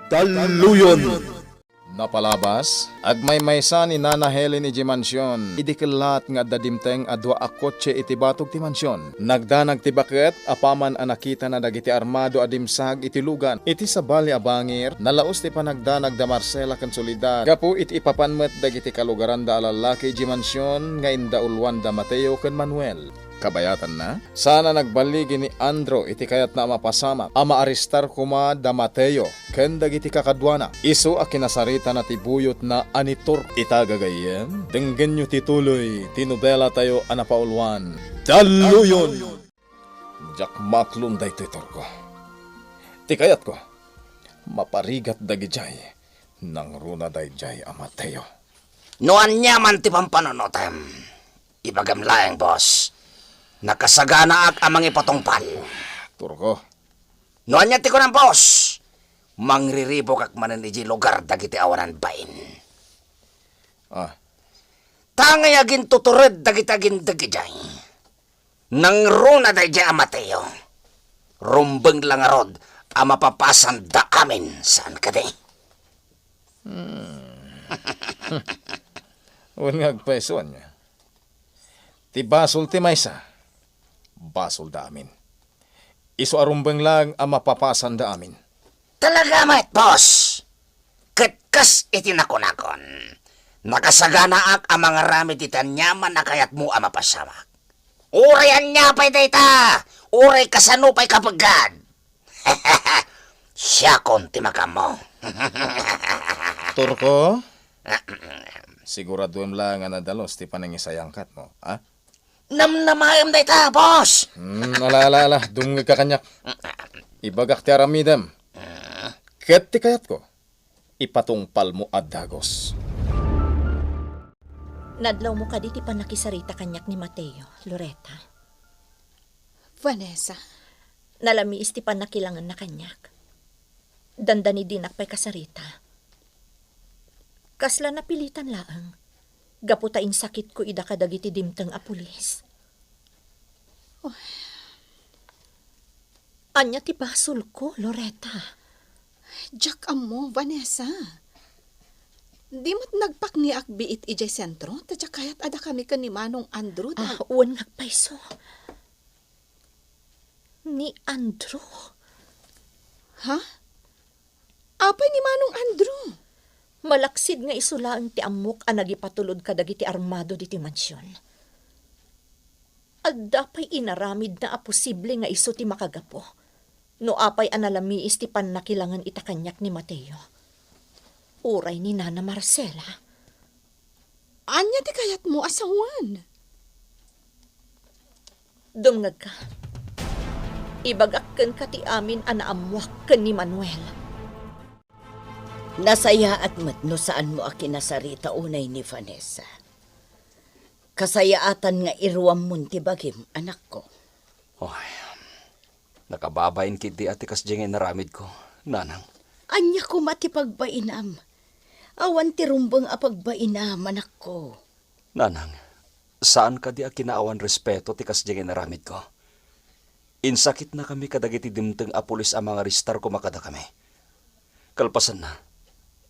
Daluyon! Napalabas, agmaymaysa ni Nana Helen iti mansyon. Idikilat nga dadimteng adwa a kotse iti batog ti mansyon. Nagdanag ti baket, apaman a nakita na dagiti armado adimsag iti lugan. Iti sabali a bangir, nalaos ti panagdanag da Marcela ken Soledad. Gapu iti ipapanmet dagiti kalugaran da alalaki iti mansyon nga inda ulwan da Mateo ken Manuel. Kabayatan na? Sana nagbaligi ni Andro iti kayat na mapasamak. Ama aristar kuma da Mateo ken dagiti kakadwana. Isu a kinasarita na tibuyot na anitor. Itagagayem, denggen nyo tituloy, tinubela tayo anapaulwan. Daluyon! Jak maklum da ito ko. Ti kayat ko, maparigat dagijay, nang runa dayjay a Mateo. Noan niya man ti pampanonotem. Ibagam laeng, boss. Nakasagana ak amang ipatungpal. Turko. Noan niya ti ko ng boss. Mangriribok ak manan iji lugar dagiti awanan bain. Tangay agin tutured dagiti agin dagijay. Nang runa dayjay a Mateo. Rumbeng lang arod a mapapasan da amin saan ka di. Unngag peson niya. Ti basol ti maysa. Basol da amin. Isu arumbeng lang ang mapapasan da amin. Talaga met, boss. Katkas iti nakunakon. Nakasagana ak ang mga ramid itanyaman na kayat mo ang mapasamak. Urayan niya pa'y data. Uray kasano pa'y kapagad. Siya konti makamo. Turko? Siguraduem lang nga nadalos ti panangisayangkat mo, ha? Namnamayam data, boss. Ala, dumungig ka kanyak. Ibagak ti aramidem. Ket ti kayat ko, ipatungpal mo ad dagos. Nadlaw mo ka di ti panakisarita kanyak ni Mateo, Loretta. Vanessa, Nalamiis ti panakilangan na kanyak. Dandani dinak pa'y kasarita. Kasla napilitan laang. Gaputain sakit ko ida kadagiti dimteng a pulis. Anya ti basol ko, Loretta. Jack amo, Vanessa. Di mo't nagpakni akbiit ijay sentro, tadya kayat ada kami ka ni Manong Andrew. Uwan nagpaiso. Ni Andrew. Ha? Apay ni Manong Andrew? Malaksid nga isulaang ti amok a nagipatulod kadagiti armado diti mansyon. Adda pa'y inaramid na a posible nga iso ti makagapo. No apay analamiis ti pannakilangan itakanyak ni Mateo. Uray ni Nana Marcela. Anya ti kayat mo asawan? Dumngag ka. Ibagakken ka ti amin anaamuak ken ni Manuel. Nasaya at matno saan mo akinasarita unay ni Vanessa. Kasayaatan nga iruam mun ti bagim, anak ko. Nakababain kiti ati kasjengay naramid ko, nanang. Anya ko mati pagbainam. Awan ti rumbang apagbainam, anak ko. Nanang, saan ka di akinaawan respeto ti kasjengay naramid ko? Insakit na kami kadagiti dimteng apulis ang mga ristar ko makada kami. Kalpasan na.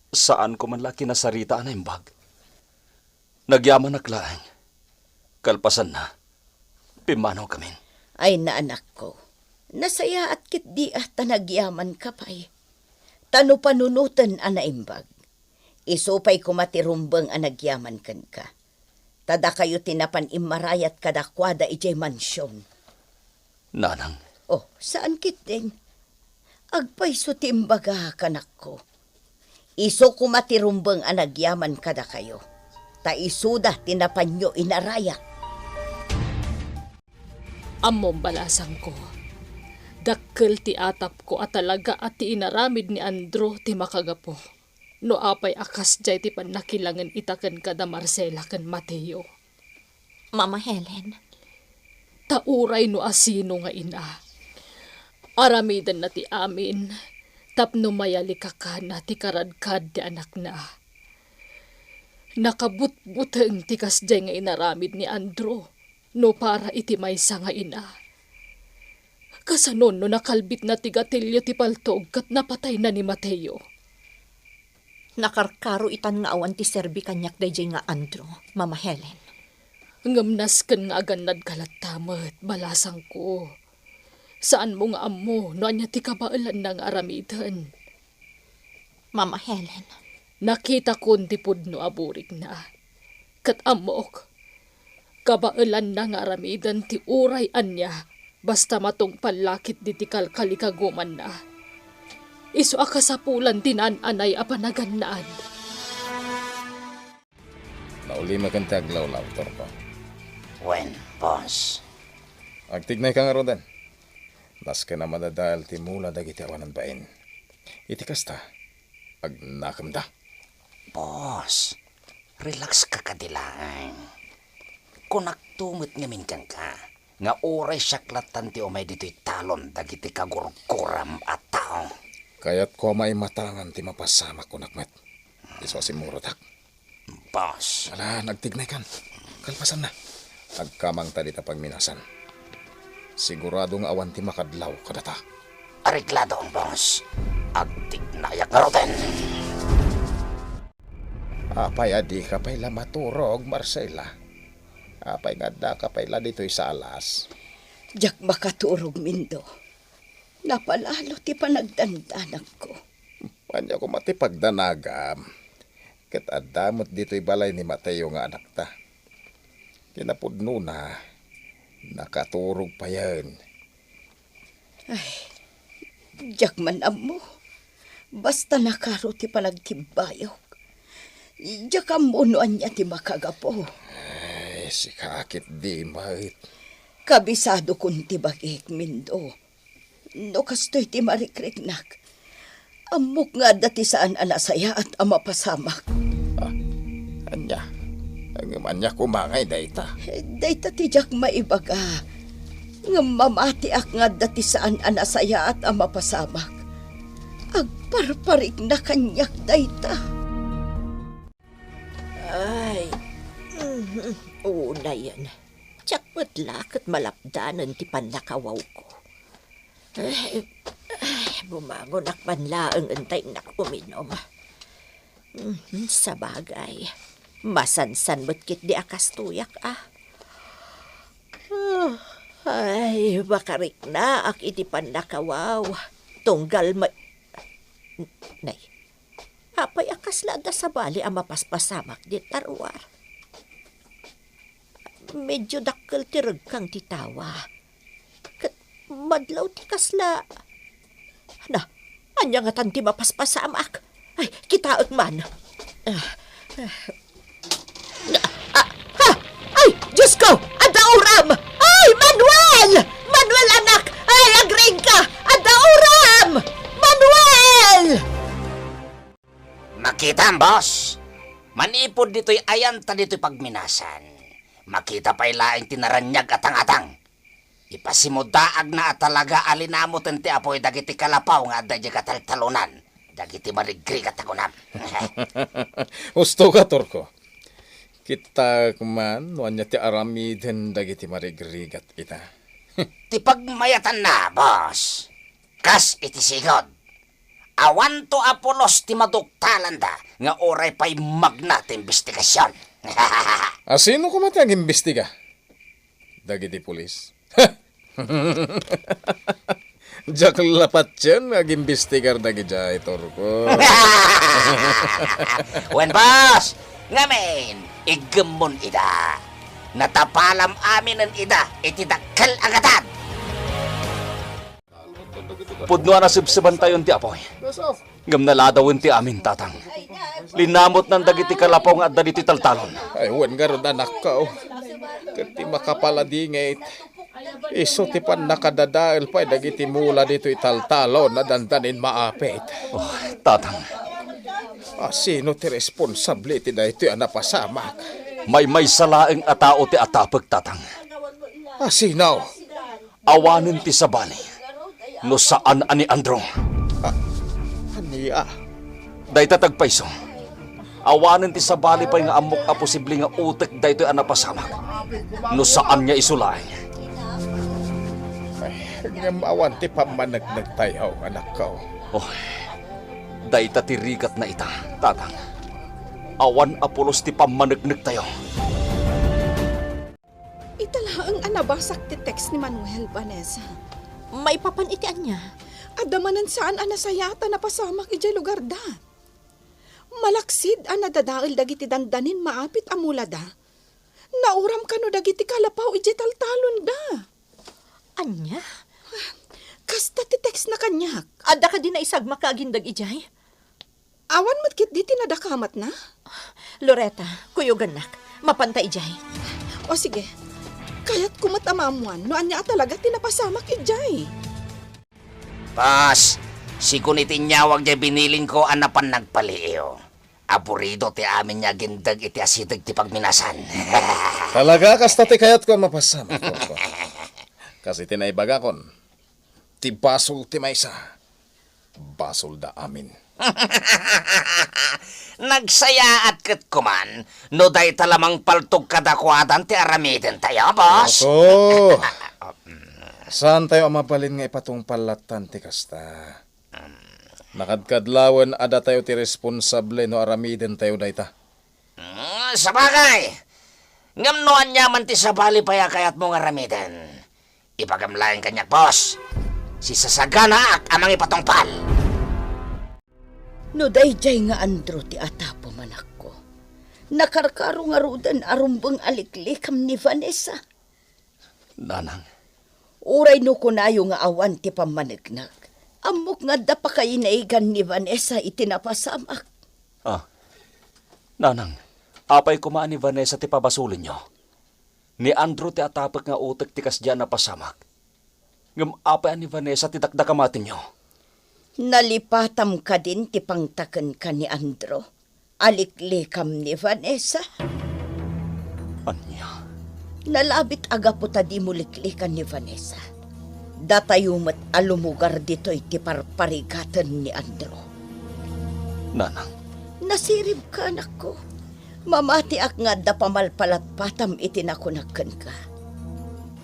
Saan ko man laki nasarita na imbag? Nagyaman naglaang. Kalpasan na. Pimanaw kami. Ay na anak ko. Nasaya at kit di ta nagyaman ka pa'y. Tano panunutan ana imbag. Isupay kumatirumbang anagyaman kan ka. Tada kayo tinapan imarayat kadakwada ijay mansyon. Nanang. Saan kit din? Agpay so timbaga kanak ko. Iso kumatirumbang anagyaman kada kayo. Ta isuda tinapanyo inarayat. Amom balasang ko. Dakkel ti atap ko at talaga at ti inaramid ni Andrew ti makagapo. No apay akas jay ti panakilangan itaken kada Marcela ken Mateo. Mama Helen. Tauray no asino nga ina. Aramidan na ti amin. Tapno mayali ka na ti karadkad ti anak na. Nakabutbuteng ti kasjay nga inaramid ni Andrew. No para iti maysa nga ina. Kasanon no nakalbit na ti gatilyo ti paltog kat napatay na ni Mateo. Nakarkaro itan nga awan ti serbi kanyak dayjay nga Andrew, Mama Helen. Ngamnas ken nga aganad kalatamet, balasang ko. Saan mo nga amo, no anya ti kabailan ng aramidan. Mama Helen, Nakita ko ti pudno aburig na. Kat amok, kabailan na nga aramidan ti uray anya, basta matong palakit di ti kalkalikaguman na. Isu akasapulan tinananay apanagannaan. Nauli magantag lawlaw, Torko. Wen, boss. Agtignay ka nga rodan. Das ka na madadal ti mula dagiti awanan bain. Iti kasta, agnakamda. Boss, relax ka kadilaan. Kung naktumit ngamin kang ka, nga oray syaklatan ti umay dito'y talon dagiti kagurkuram at tao. Kaya't ko may matangan ti mapasama ko nakmet. Iso si Murotak. Boss, Ala, nagtignay kan. Kalpasan na. Agkamang tali ta pagminasan. Siguradong awan ti makadlaw kadata. ariglado ang boss. Agtignayak nga roten. Apay adi ka pay la maturog, Marcela. Apay nga da ka pay la dito'y sa alas. Jak makaturog mindo. Napalalo ti panagdandanak ko. Panya ko matipagdanagam. Kat adamot dito'y balay ni Mateo nga anak ta. Kinapudno na. Nakaturog pa yan. Jak man amo. Basta nakaro ti panagtibayok. Jak amunuan niya ti makagapo. Ay, si kakit di mait. Kabisado kun ti bagik mindo. No kastoy ti marikriknak. Amok nga dati saan anasaya at amapasamak. Anya, ang manya kumangay dayta. Dayta ti jak maibaga. Nga mamati ak nga dati saan anasaya at amapasamak. Agparparik na kanyak dayta. Ay, una yan. Tsak matlak at malapdanan ti panlakawaw ko. Bumangon akmanla ang antay na uminom. Sa bagay, masansan mo't kit di akas tuyak Ay, bakarik na ak iti panlakawaw. Tunggal Nay, apay akas lada sa bali ang mapaspasamak di tarwar. Medyo dakkel ti kang titawa. Kat madlaw ti kasla. Na, anya nga tanti mapaspasamak. Ay, kitaot man. Ay, Diyos ko! Adauram! Ay, Manuel! Manuel, anak! Ay, agring ka! Adauram! Manuel! Makita ang boss. Manipod dito'y ayan ta dito'y pagminasan. Makita pa'y laing tinaranyag atang-atang. Ipasimudaag na talaga alinamot ti apoy dagiti kalapaw nga adda kataltalunan. Dagiti marigri katagunam. Gusto ka, Torko. Kita kuman, wanya ti aramiden dagiti marigrigat ita. Ti pagmayatan na, boss. Kas iti sigod. Awan to Apolos ti maduktalan da nga oray pa'y magna ti investigasyon. Sino ko mati ag-imbestiga? Dagiti pulis. Diyak lapat yan, ag-imbestigar dagi jay, Torko. Wen boss, ngamin, igemon ida. Natapalam amin ang ida, iti dakkel agatan. Pudno na sibsiban tayon ti apoy. Ngam naladawin ti amin tatang. Linamot ng dagiti kalapaw nga adda diti taltalon. Ay, wen garod anak ka, oh. Kati makapaladingit. Iso ti pan nakadadael pa dagiti mula dito italtalo na dandanin maapit. Oh, tatang, Sino ti responsable ti dahito yung napasamak? may salaeng atao ti atapag tatang. Sino? Awanin ti sabali. No saan ani Andro. Aniya? Dayta tagpaiso. Awanin ti sabali pa nga amok a posible nga utek dayto anapasamak. No saan niya isulay. Ay, ngamawan ti pamanagnag tayo, anak ko. Oh, Dayta tirigat na ita, tatang. Awan apulos ti pamanagnig tayo. Italaang anabasak ti text ni Manuel, Vanessa. May papanitian niya. Adamanan saan anasayata na pasamak ijay lugar da. Malaksid anadadail dagiti dandanin maapit amula da. Nauram kano dagiti kalapaw ijay taltalon da. Anya? Kasta ti text na kanyak. Ada ka din na isag makagindag ijay? Awan matkit di tinadakamat na. Loretta, kuyugan nak. Mapantay ijay. O sige, kayat kumatamamuan no anya talaga tinapasamak ijay. Pas, si kunitin niya wag niya binilin ko anapan nagpaliyo. Apurido ti amin niya gindag iti asidag ti pagminasan. Talaga kasta ti kayat ko mapasama ko. Kasi tinaibaga kon. Ti basol ti maysa. Basol da amin. Nagsaya at kat kuman, no day talamang paltog kadakwadan ti aramiden tayo, boss. Ako! Saan tayo amapalin nga ipatong palatan ti kasta? Nakadkadlawan ada tayo ti responsable no aramiden tayo dayta. Sa bagay, ngamnoan niya man ti sabali paya kayat mong aramiden. Ipagamlayan kanyak, boss. Si Sasagana ak amang ipatong pal. No dayjay nga Andro ti atapo manak ko. Nakarkaro nga rudan arumbang aliklikam ni Vanessa. Nanang, Uray no kunayo nga awan ti pamanagnak. Amok nga da pa kay naigan ni Vanessa itinapasamak. nanang, apay kumaan ni Vanessa ti pabasulin nyo. Ni Andrew ti atapak nga utek ti kasdyan na pasamak. Ngam apay ni Vanessa ti dakdakamatin nyo. Nalipatam ka din ti pangtaken ka ni Andro. Aliklikam ni Vanessa. Anya? Nalabit aga po ta di mo liklikan ni Vanessa. Datayumat alumugar dito'y ti parparigatan ni Andro. Nanang, Nasirib ka, anak ko. Mamati ak nga da pamalpalatpatam itinakunakan ka.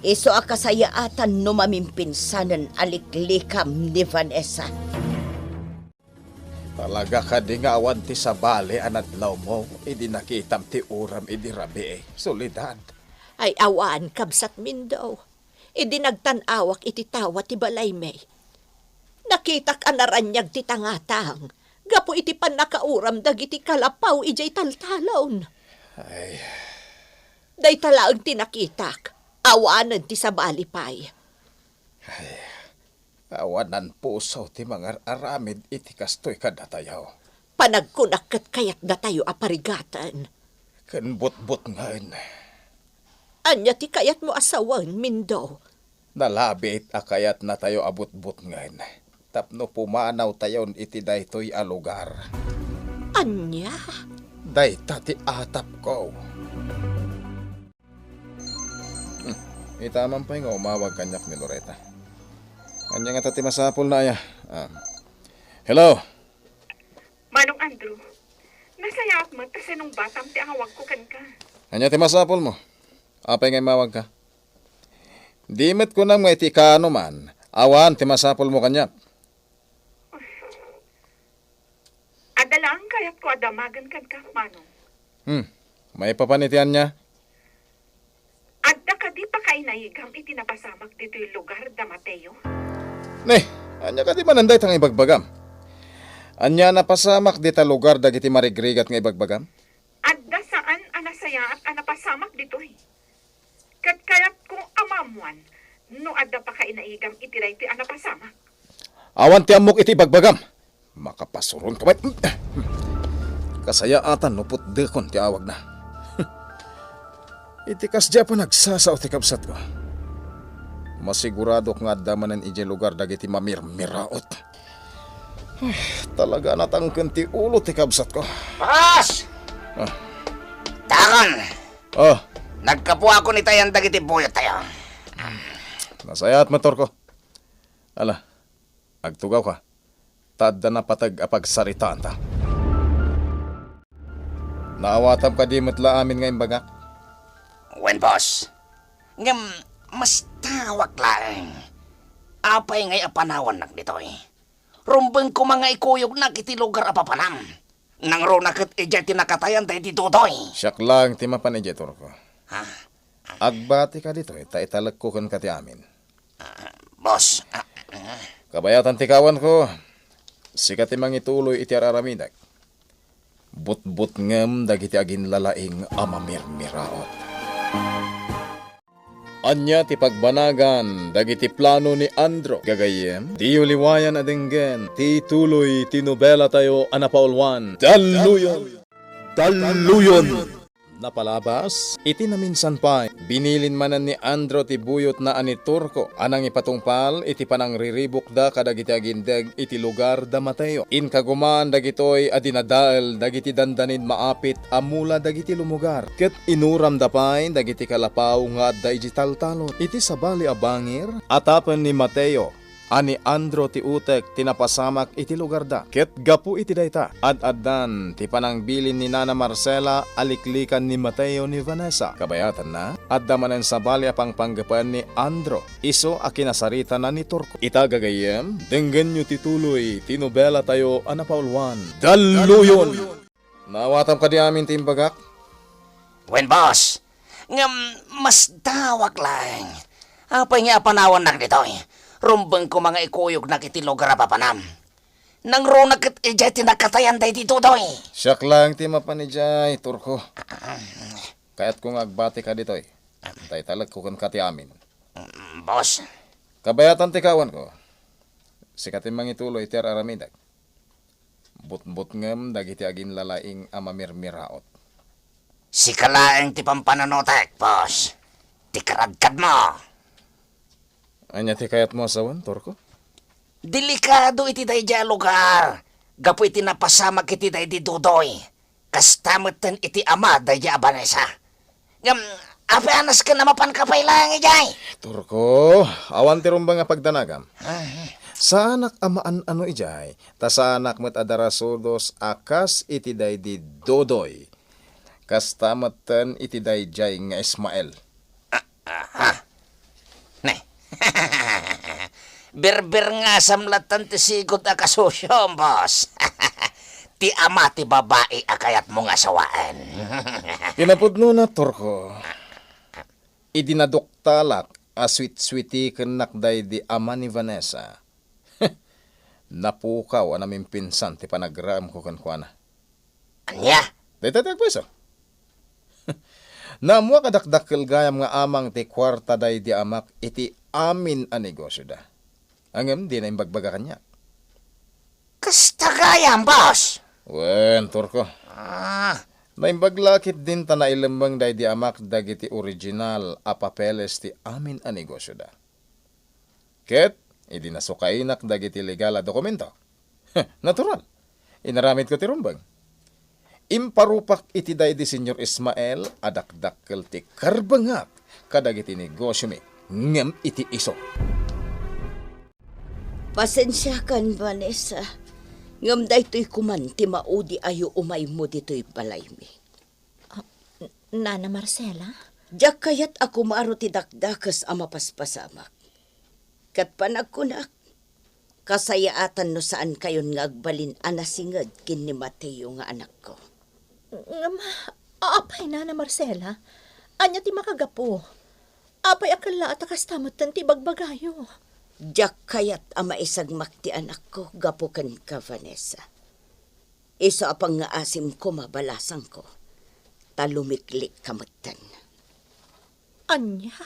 Iso akasayaatan no mamimpinsanan aliklikam ni Vanessa. Talaga ka di nga awan ti sabali anadlaw mo. Idi nakitam ti uram idi rabi. Solidad. Ay awan kabsat min daw. Idi nagtanawak iti tawa ti balay may. Nakitak anaranyag ti tangatang. Gapo iti pan nakauram dagiti kalapaw ijay taltalon. Ay, Day talaang tinakitak. Awanan ti sabali pay. awanan puso ti mga aramid iti kastoy kadatayaw. Panagkunak kat kayat datayo aparigatan. Ken butbut ngayon. Anya ti kayat mo asawan min daw. Nalabit akayat na tayo abut-but ngayon. Tapno pumanaw tayon iti daytoy a lugar. Anya? Dayta ti atap ko. Itaman pa nga umawag kanyak ni Loretta. Kanya nga tati masapol na aya. Hello? Manong Andrew, nasaya at mo kasi nung batam ti awag ko kan ka. Kanya ti masapol mo. Apay nga mawag ka. Di met ko na mga itikano man. Awan ti masapol mo kanyak. Adalang kayat ko adamagan kan ka, Manong. May papanitian niya. Adda ka di pa kainayigam itinapasamak dito yung lugar da Mateo. Neh, anya ka di mananday tang ibagbagam. Anya napasamak di ta lugar dagiti marigrigat nga ibagbagam. Adda saan anasaya at anapasamak dito eh. Kat kayat ko amamuan, no adda pa kainayigam itiray ti anapasamak. Awan ti amok iti ibagbagam. Makapasuron ka ba? Kasayaatan no putdekon ti awag na. Iti kasdya pa nagsasaw ti kabsat ko. Masigurado nga damanan iti lugar dagiti mamirmiraot. Talaga natangken ti ulo ti kabsat ko. Boss! Takon! Oh, Nagkapuha ko ni tayan dagiti buyot tayo. nasayat motor ko. Ala, agtugaw ka. Tadda na patag apagsaritaan ta. Naawatam ka di matla amin ngayong bagak. Wen, boss. Ngam, mas tawak lang. Apay ngay apanawan nag dito eh. Rumbeng ko mga ikuyog na kiti lugar apapanam. Nang ro nakit ijay tinakatayan tayo di Dudoy. Siyak lang ti mapan ije Turko. Ha? Agbati ka dito, ta italagkukan ka ti amin. Boss, Kabayatan ti kawan ko, sikat ti mangituloy iti araramidag. But-but ngem dagiti agin lalaing amamirmiraot. Anya ti pagbanagan dagiti plano ni Andro gagayem ti uliwayan adenggen ti tuloy ti nobela tayo anapaulwan Daluyon napalabas iti naminsan pa binilin manan ni Andro ti buyot na ani Turko anang ipatungpal iti panangriribok da kadagiti agindeg iti lugar da Mateo in kagumaan dagitoy adinadael dagiti dandanin maapit amula dagiti lumugar ket inuram da pay dagiti kalapaw nga adda iti taltalon iti sabali a bangir atapen ni Mateo ani Andro ti utek tinapasamak iti lugar da. Ket gapu iti dayta. Ad-addan ti panangbilin ni Nana Marcela aliklikan ni Mateo ni Vanessa. Kabayatan na, adda manen sa bali apang panggapan ni Andro. Iso a kinasarita na ni Turko. Itagagayem, denggen nyo tituloy, tinobela tayo anapaulwan. Daluyon! Nawatam ka di amin timbagak? wen boss, ngam mas dawak lang. Apay nga panawan na ditoy. Rumbeng ko mga ikuyog na kiti lugar apapanam. Nang ro nakit ijay tinakatayan tayo di Dudoy. Siyak lang ti mapanijay, Turko. Kaya't kung agbati ka ditoy, tay talag kukan ka ti amin. Boss, Kabayatan ti kawan ko, sikatin mangituloy ti araramidag. But-but ngem dagiti agin lalaing amamirmiraot. si kalaeng ti pampananotek, boss. Ti karagkad mo. Anya ti kayat mo asawan, Turko? Delikado iti day dya lugar. Gapu iti napasamak iti day di Dudoy. Kastamutan iti ama day dya Vanessa. Ngam, apanas ka na mapan kapay lang ijay. Turko, awan ti rumbang nga pagdanagam. Sa anak amaan ano ijay, ta sa anak met adarasudos akas iti day di Dodoy. Kastamatan iti day jay nga Ismael. Ne. Berber nga samlatan ti sigod a kasosyo, boss. Ti ama ti babae akayat mo nga sawaan. Pinapudno na, Turko. Idinaduktalak a sweet-sweety kenak day di ama ni Vanessa. Napukaw anaming pinsan ti panagram ko kankwana. Anya? Daytatag pweso. Namwa kadakdakkel gayam nga amang ti kwarta day di amak iti amin a negosyo da. Angem di na imbagbaga kanya. Kastagayam, boss. Wen, Turko. Ah, Naimbaglakit din ta na ilembang day di amak dagiti original a papeles ti amin a negosyo da. Ket, idinasukainak dagiti legal a dokumento. Natural. Inaramid ko ti rumbang. Imparupak iti day di Senyor Ismael adakdakkel ti karbangak kadagiti negosyo mi ngem iti iso. Pasensya kan, Vanessa. Ngam daytoy kuman ti maudi ayo umay mo ditoy balay mi. Nana Marcela? Diyak kayat ako maaro ti dakdakas a mapaspasamak. Kat panagkunak, kasayaatan no saan kayon nga agbalin anasingad kin ni Mateo nga anak ko. Apay Nana Marcela? Anya ti makagapo? Apay akala at akastamatan ti bagbagayo. Diyak kayat ama isagmak ti anak ko gapukan ka, Vanessa. Iso apang nga asim ko mabalasang ko. Talumiklik kamutan. Anya?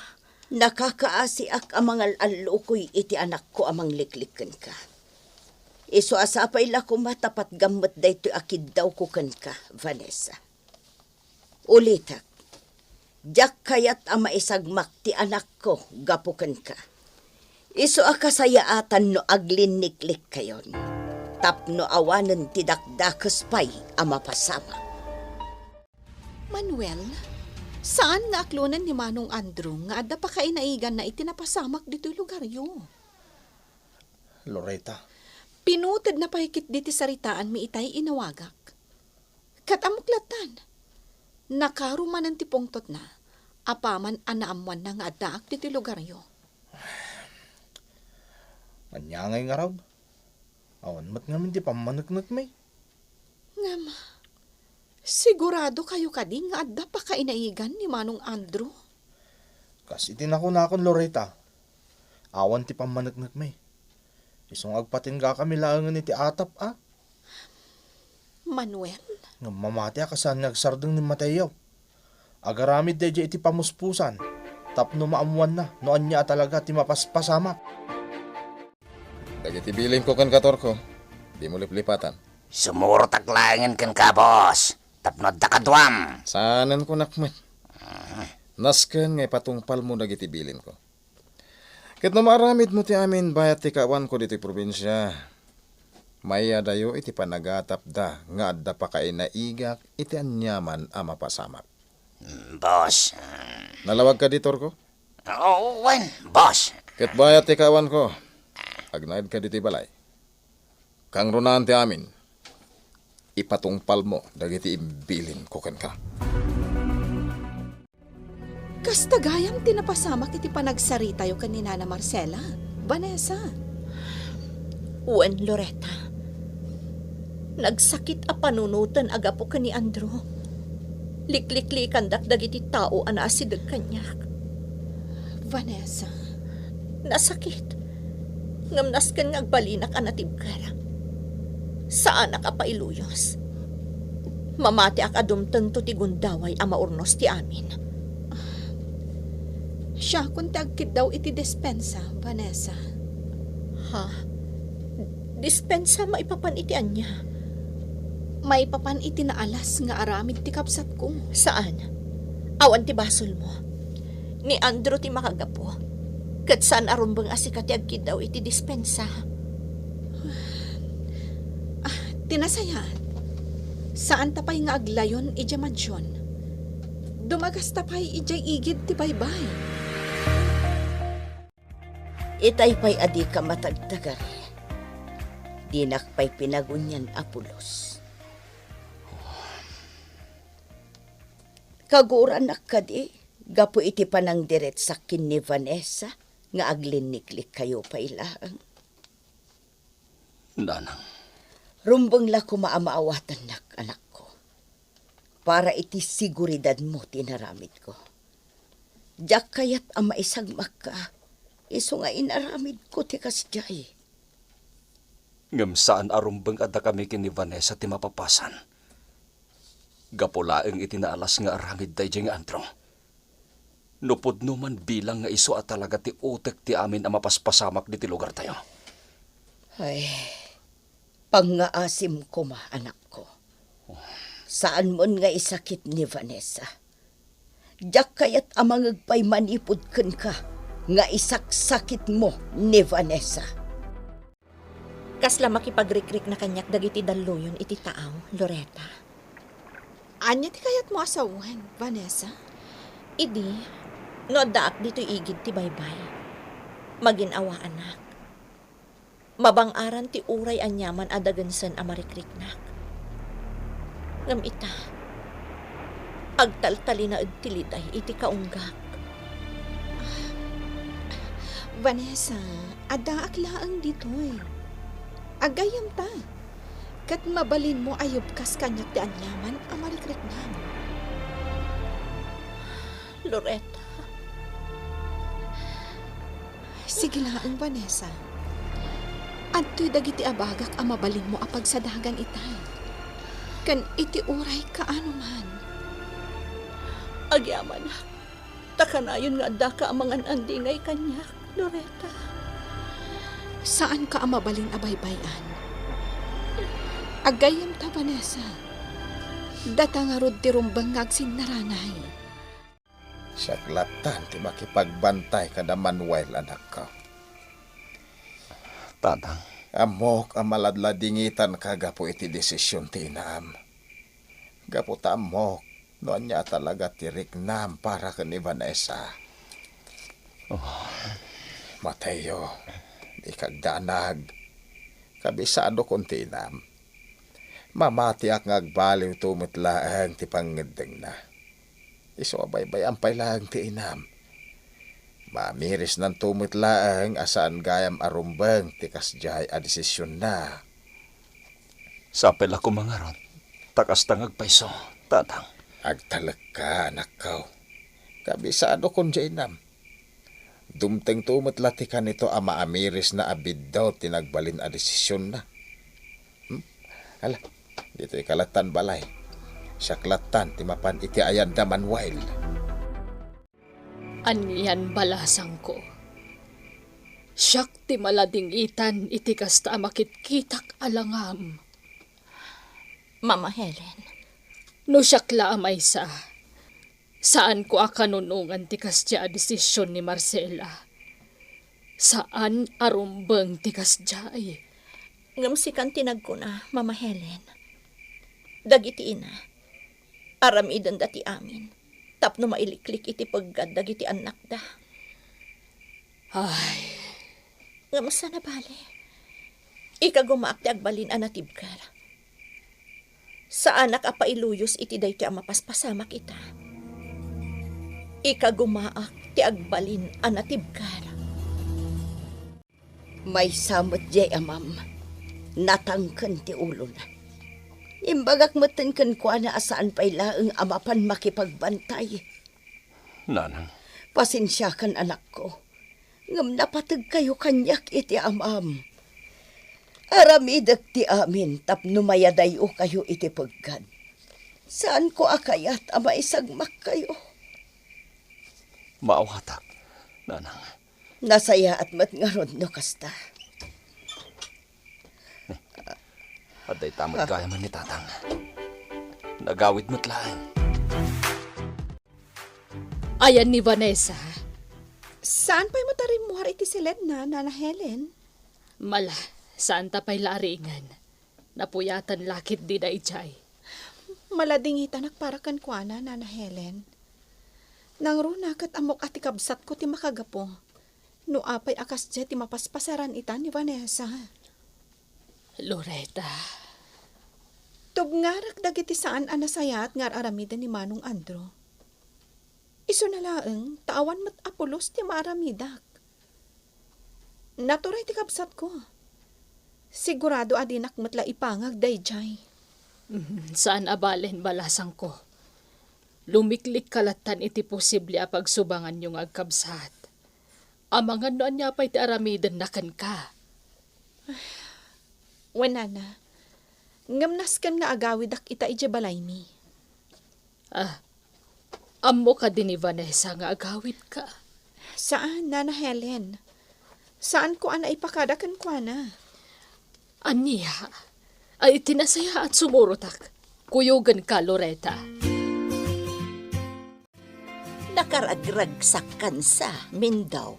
Nakakaasi ak amang alukoy iti anak ko amang liklikan ka. Iso asapay la ko matapat gamot dayto akid daw kukan ka, Vanessa. Ulitak, diyak kayat ama isagmak ti anak ko gapukan ka. Iso akasayaatan no agliniklik kayon. Tapno awanan ti dakdakas pay ama pasama. Manuel, saan naaklunan ni Manong Andrew nga adda pa kainaigan na itinapasamak dito'y lugaryo? Loretta. Pinutid na pahikit diti saritaan mi itay inawagak. Katamuklatan. Nakarumanan ti pungtot na. Apaman anaamuan na nga addaak diti lugaryo. Manyangay nga raw. Awan, mat ngamin ti pamanagnak may. Ngam, sigurado kayo kadi nga adda pa kainaigan ni Manong Andrew. Kasi tinako Loretta. Awan ti pamanagnak may. Isong agpatin ka kami laangan ni ti atap Manuel, Nga mamati akasan nagsardeng ni Mateo. Agaramid de iti pamuspusan. Tapno maamuan na, noan niya talaga ti mapaspasamak. Dagiti bilin ko kan katorko. Di mo liplipatan. Sumurot aklangin kan ka, boss. Tapnod da kadwam. Sanan ko nakmet. Nasken ngay patungpal mo dagiti bilin ko. Ket no maaramid mo ti amin bayat ti kawan ko diti probinsya. Maya dayo iti panagatap da nga adda pa kay naigak iti anyaman a mapasamak. Boss. Nalawag ka ditor ko? Oh, wen, boss. Ket bayat ti kawan ko. Agnaid ka diti balay. Kang runan ti amin. Ipatungpal mo dagiti imbilin ko ken ka. kasta gayam tinapasamak iti panagsarita yo kanina na Marcela. Vanessa. Uwan, Loretta. Nagsakit a panunutan agapo ka ni Andrew. Likliklikan dagiti tao ana asidag kanyak. Vanessa. Nasakit. Ngamnas kan ngagbalinak anatibkara. Saan nakapailuyos? Mamati ak adumteng to ti gundaway a maurnos ti amin. Siya kung tagkid daw iti despensa, Vanessa. Ha? Dispensa maipapan itian niya. May papan iti naalas nga aramid ti kapsat ko. Saan? Awan ti basol mo. Ni Andrew ti makagapo. Kat saan arumbang asikat yagkid daw iti dispensa. Tinasayaan. Saan tapay nga aglayon ija mansyon? Dumagas tapay ijay igid ti baybay. Itay pa'y adi ka matagtagar. Dinak pa'y pinagunyan apulos. Kaguran nakadi, gapo iti panang diret sakin ni Vanessa, nga agliniklik kayo pa ilaang. Nanang, Rumbang la kumaamaawatan nak, anak ko. Para iti siguridad mo tinaramid ko. Diyak kayat ang maisagmak ka, iso nga inaramid ko ti kasjay. ngam saan arumbang adda kami kini Vanessa ti mapapasan. Gapulaeng itinaalas nga aramid day nga Andrew. Nupod man bilang nga iso at talaga ti utek ti amin ang mapaspasamak di ti lugar tayo. Ay, pangaasim ko ma, anak ko. Saan mo nga isakit ni Vanessa? Diyak kayat amang agpay manipod ken ka, nga isaksakit mo ni Vanessa. Kasla makipagrikrik na kanyak dagiti daluyon iti taaw, Loretta. Anya ti kayat mo asawan, Vanessa? Idi, no daak dito igid ti baybay. Maginawa anak. Mabangaran ti uray anyaman adagansan a marikriknak. Ngam ita, agtaltali na agtiliday iti kaunggak. Vanessa, ada aklaang ditoy. Agayam ta. Kat mabalin mo ayub kas kanyak ti anyaman amarikrik na. Loretta, Sige laang, Vanessa. Adto'y dagiti abagak ang mabalin mo apag sa dagan itay. Kan iti uray kaano man. agyaman na. Takanayon nga adda ka amangan andingay kanyak, Loretta. Saan ka ang mabalin abaybayan? Agayam ta, Vanessa. Data nga rod ti rumbang ngagsin naranay. Siyaklatan ti makipagbantay kada Manuel anak ka. Tanang, Amok ang maladladingitan ka gapo iti desisyon ti inaam. Gapo ta amok, noon niya talaga tiriknam para ka ni Vanessa. Mateo, di kagdanag. Kabisado kong tinam. Mamati ak ngagbaliw tumitlaang ti pangedeng na. Iso abaybay ang pailang ti inam. Mamiris ng tumitlaang asaan gayam arumbang ti kasjay a desisyon na. Sapel ako mangaron. Takas tangag paiso, tatang. Agtalag ka, anak ko. Kabisado kon jainam. Dumteng tumot latikan nito ama amiris na abid daw tinagbalin a desisyon na. Hala, dito ikalatan balay. Syaklatan timapan iti ayan da Manuel. Aniyan balasang ko. Siyak ti malading itan iti kasta makitkitak alangam. Mama Helen, No siyakla amay saan ko akanunungan ti kastya a desisyon ni Marcela? Saan arumbeng ti kastya ay? ngamsikan tinag ko na, Mama Helen. Dagiti ina, aramidan dati amin. Tapno mailiklik iti paggad dagiti anak da. Ay, Ngamsa na bale. Ika gumaak ti agbalin anatibkar. Sa anak apailuyos iti day ti amapaspasamak ita. Ika gumaak ti agbalin anatibkar. May samot jay amam. Natangken ti ulo na. Imbagak matenken ko na asaan pa'y laeng amapan makipagbantay. Nanang, Pasensyakan anak ko. Ngam napatag kayo kanyak iti amam. Aramidak ti amin tapno mayadayo kayo iti paggad. Saan ko akayat ama isagmak kayo? maawatak. Nanang, Nasaya at matngaron no kasta. aday tamad gaya man ni tatang. Nagawid mo't lang. ayan ni Vanessa. Saan pa'y matarimuhar iti silid na, Nana Helen? Mala, saan ta pa'y laringan? Napuyatan lakit di da ijay. Maladingita nakparakan ko na, Nana Helen. Nang runakat amok ati kabsat ko ti makagapo. No apay akas di ti mapaspasaran ita ni Vanessa. Loretta, Tugngarak dagiti saan anasayat ngar aramidan ni Manong Andro. Iso na laeng, tawan mat apulos ti maaramidak. Naturay ti kabsat ko. Sigurado adinak matla ipangag dayjay. saan abalen balasang ko? Lumiklik kalatan iti posible a pagsubangan yung agkabsat. Amangan noan niya pa'y ti aramidan nakan ka. Wenana, ngamnas kan nga agawidak ita ije balay mi. Amo ka din ni Vanessa nga agawid ka. Saan, Nana Helen? Saan ko ana ipakadakan ko na? Aniya, ay tinasaya at sumurotak. Kuyugan ka, Loretta. Nakaragragsakan sa Mindaw.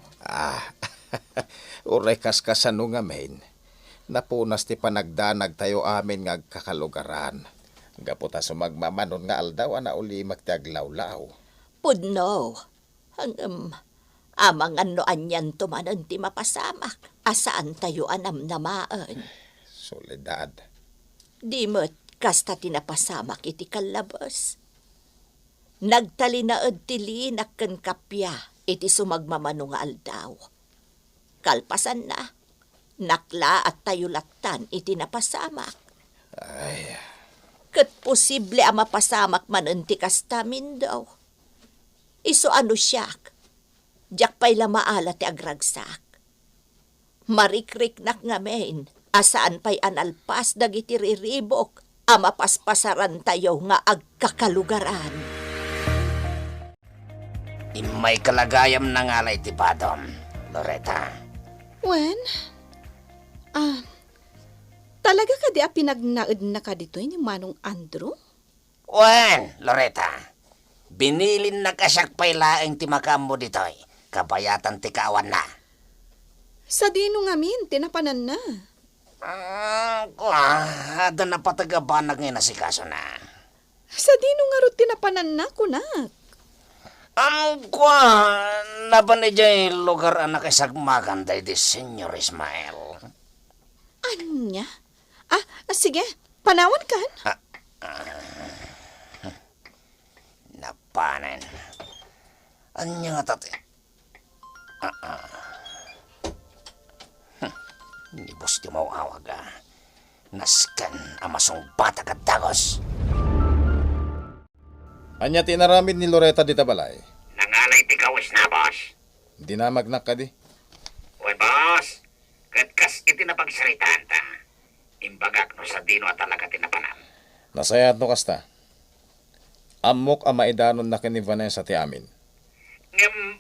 Urekas ka sa nga main. Napunas ti panagdanag tayo amin nga kakalugaran. Gaputa sumagmamanon nga aldaw ana uli magtiaglawlaw. Pudno, hanggang amangan no anyan tumanan ti mapasamak. Asaan tayo anamnamaan. Soledad. Di mo't kasta tinapasamak iti kalabas. Nagtalinaad ti linak ken kapya iti sumagmamano nga aldaw. Kalpasan na, nakla at tayulatan iti napasamak. Ay, Kat posible a mapasamak man ti kastamin daw. Iso ano siyak, diyak pa'y lamaala ti agragsak. Marikrik nak nga main, asaan pa'y analpas dagiti riribok, a mapaspasaran tayo nga agkakalugaran. Imay kalagayam na nga lay ti padom, Loretta. Wen? Talaga ka di a pinagnaed na ka dito ni Manong Andrew? Wen, Loretta. Binilin na kasyak pa'y laeng ti makam mo ditoy. Kabayatan ti kawan na. Sa dino ngamin, tinapanan na. Ada na patagabanag ngayon na si kaso na. Sa dino nga ro tinapanan na, kunak. Naban na dyan lugar anak isagmagan day di Senyor Ismael. Anya? Sige, panawan kan? Napanen. Anya nga tate. Nibos ti mauawag Naskan ang masungbat at dagos. Anya tinaramid ni Loretta di tabalay. Nangalay ti kawis na, boss. Dinamagnak ka di. Wen, boss. Katkas iti napagsaritaan ta. Imbagak no sa dino at talaga tinapanan. Nasayat no kasta. Amok ang maidanon na ni Vanessa ti amin.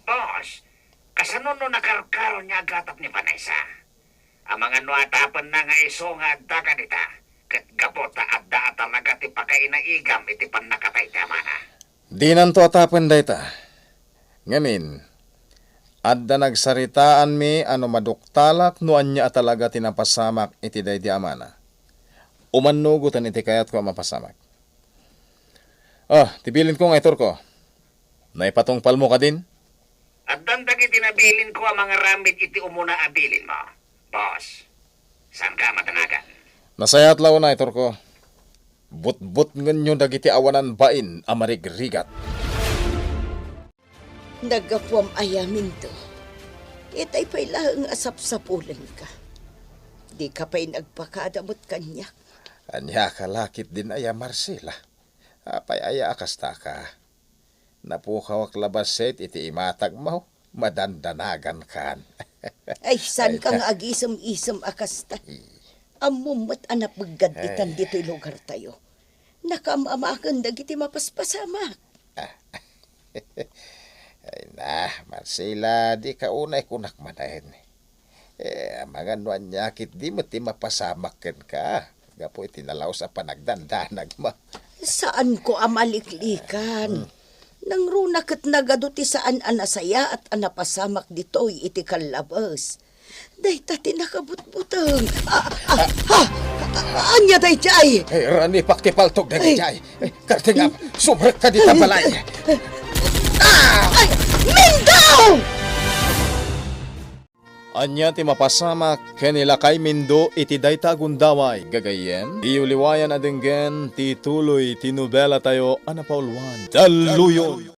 Boss, kasano no nakarkaro niya agatap ni Vanessa? Ang mga nuatapan na nga iso nga adda ka nita. Kat gabota adda talaga ti pakainaigam iti pan nakatay ti amana. Di nanto atapan dayta. Ngamin, adda nagsaritaan mi ano maduktalak no anya talaga tinapasamak iti day di amana. Umanugutan iti kayat ko ang mapasamak. Tibilin ko nga itor ko. Naipatungpal mo ka din? At dandag itinabilin ko ang mga ramid iti umuna abilin mo. Boss, saan ka matanagan? Nasayat law na itor ko. But-but nganyo dagiti awanan bain amarigrigat. Nagapuam ayamin to. Itay pa'y lahang asap-sapulan ka. Di ka pa'y nagpakadamot kanya. Anya kalakit din aya Marcela. Apay aya akasta ka. Napukawak labaset iti imatag mo. Madandanagan kan. Ay, san kang agisem-isem akasta. Amumot anak bagaditan dito'y lugar tayo. Nakamamakan dagiti mapaspasamak. Ay na, Marcela, di ka unay kunak manahin. Mga nuan nyakit di mo ti mapasamakin ka. Gapo itinalaw sa panagdandanag mo. Saan ko amaliklikan? Nang runak at nagaduti saan anasaya at anapasamak dito'y iti kalabas. Day tati nakabutbutang. Anya day jay! Rani paktipaltog na jay. Kartingap, subrak ka di tabalay. Ay! Mindaw! Anya ti mapasamak kanila kay Mindo iti dayta gundaway gagayem iuliwayan adenggen ti tuloy ti nobela tayo ana Paulwan. Daluyon.